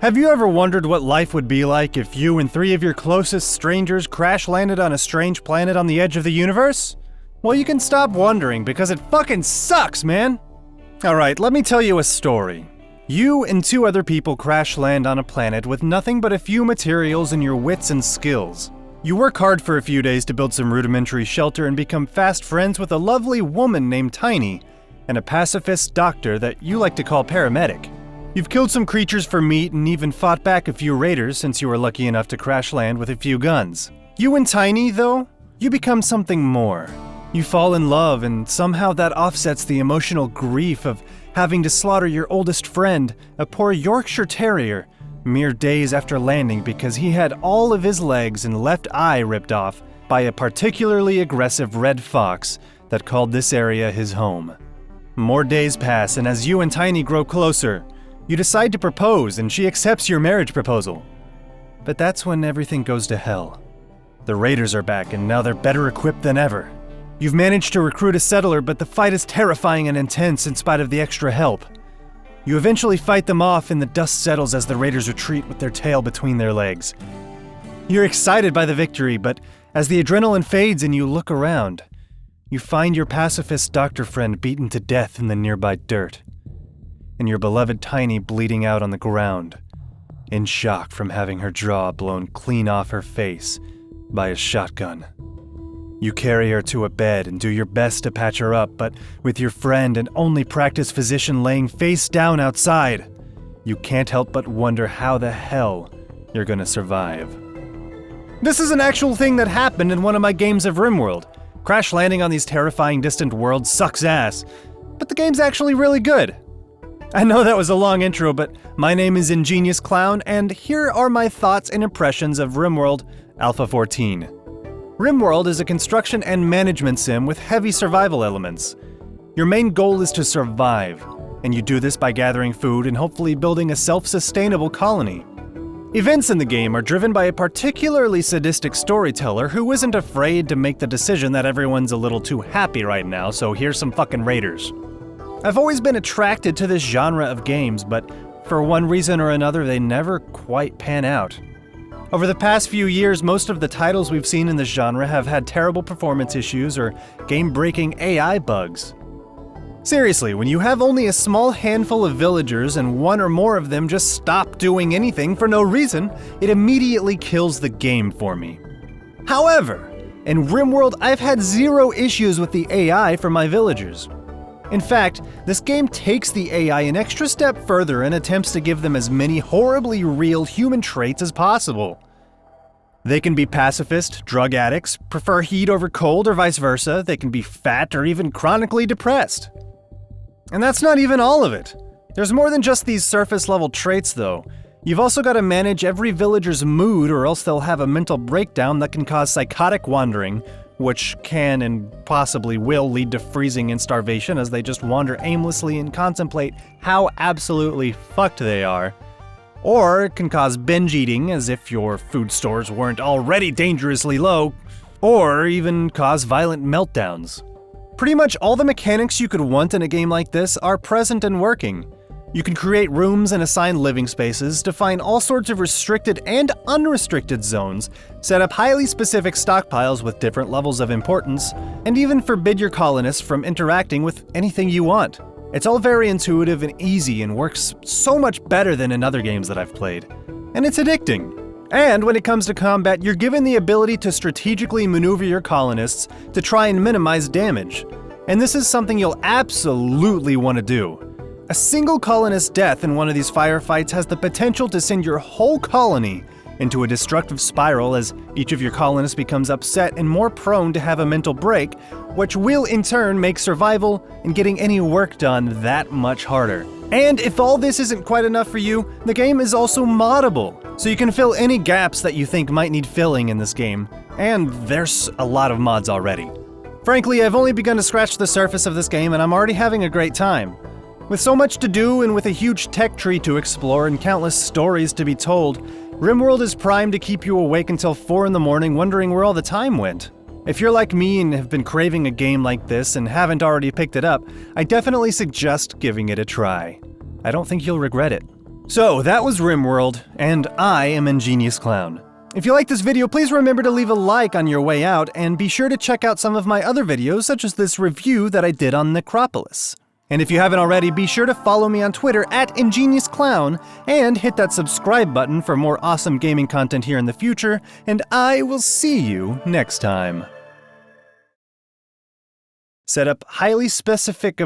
Have you ever wondered what life would be like if you and 3 of your closest strangers crash-landed on a strange planet on the edge of the universe? Well, you can stop wondering because it fucking sucks, man! Alright, let me tell you a story. You and 2 other people crash-land on a planet with nothing but a few materials and your wits and skills. You work hard for a few days to build some rudimentary shelter and become fast friends with a lovely woman named Tiny, and a pacifist doctor that you like to call paramedic. You've killed some creatures for meat and even fought back a few raiders since you were lucky enough to crash land with a few guns. You and Tiny, though, you become something more. You fall in love, and somehow that offsets the emotional grief of having to slaughter your oldest friend, a poor Yorkshire Terrier, mere days after landing because he had all of his legs and left eye ripped off by a particularly aggressive red fox that called this area his home. More days pass, and as you and Tiny grow closer, you decide to propose, and she accepts your marriage proposal. But that's when everything goes to hell. The raiders are back, and now they're better equipped than ever. You've managed to recruit a settler, but the fight is terrifying and intense in spite of the extra help. You eventually fight them off, and the dust settles as the raiders retreat with their tail between their legs. You're excited by the victory, but as the adrenaline fades and you look around, you find your pacifist doctor friend beaten to death in the nearby dirt, and your beloved Tiny bleeding out on the ground, in shock from having her jaw blown clean off her face by a shotgun. You carry her to a bed and do your best to patch her up, but with your friend and only practiced physician laying face down outside, you can't help but wonder how the hell you're gonna survive. This is an actual thing that happened in one of my games of Rimworld. Crash landing on these terrifying distant worlds sucks ass, but the game's actually really good. I know that was a long intro, but my name is ingeniousclown, and here are my thoughts and impressions of Rimworld Alpha 14. Rimworld is a construction and management sim with heavy survival elements. Your main goal is to survive, and you do this by gathering food and hopefully building a self-sustainable colony. Events in the game are driven by a particularly sadistic storyteller who isn't afraid to make the decision that everyone's a little too happy right now, so here's some fucking raiders. I've always been attracted to this genre of games, but for one reason or another, they never quite pan out. Over the past few years, most of the titles we've seen in this genre have had terrible performance issues or game-breaking AI bugs. Seriously, when you have only a small handful of villagers and 1 or more of them just stop doing anything for no reason, it immediately kills the game for me. However, in Rimworld, I've had 0 issues with the AI for my villagers. In fact, this game takes the AI an extra step further and attempts to give them as many horribly real human traits as possible. They can be pacifist, drug addicts, prefer heat over cold or vice versa, they can be fat or even chronically depressed. And that's not even all of it. There's more than just these surface-level traits, though. You've also got to manage every villager's mood, or else they'll have a mental breakdown that can cause psychotic wandering, which can and possibly will lead to freezing and starvation as they just wander aimlessly and contemplate how absolutely fucked they are. Or it can cause binge eating, as if your food stores weren't already dangerously low, or even cause violent meltdowns. Pretty much all the mechanics you could want in a game like this are present and working. You can create rooms and assign living spaces, define all sorts of restricted and unrestricted zones, set up highly specific stockpiles with different levels of importance, and even forbid your colonists from interacting with anything you want. It's all very intuitive and easy and works so much better than in other games that I've played. And it's addicting. And when it comes to combat, you're given the ability to strategically maneuver your colonists to try and minimize damage. And this is something you'll absolutely want to do. A single colonist's death in one of these firefights has the potential to send your whole colony into a destructive spiral as each of your colonists becomes upset and more prone to have a mental break, which will in turn make survival and getting any work done that much harder. And if all this isn't quite enough for you, the game is also moddable, so you can fill any gaps that you think might need filling in this game, and there's a lot of mods already. Frankly, I've only begun to scratch the surface of this game and I'm already having a great time. With so much to do and with a huge tech tree to explore and countless stories to be told, Rimworld is primed to keep you awake until 4 in the morning wondering where all the time went. If you're like me and have been craving a game like this and haven't already picked it up, I definitely suggest giving it a try. I don't think you'll regret it. So, that was Rimworld, and I am ingeniousclown. If you like this video, please remember to leave a like on your way out, and be sure to check out some of my other videos, such as this review that I did on Necropolis. And if you haven't already, be sure to follow me on Twitter at ingeniousclown, and hit that subscribe button for more awesome gaming content here in the future, and I will see you next time. Set up highly specific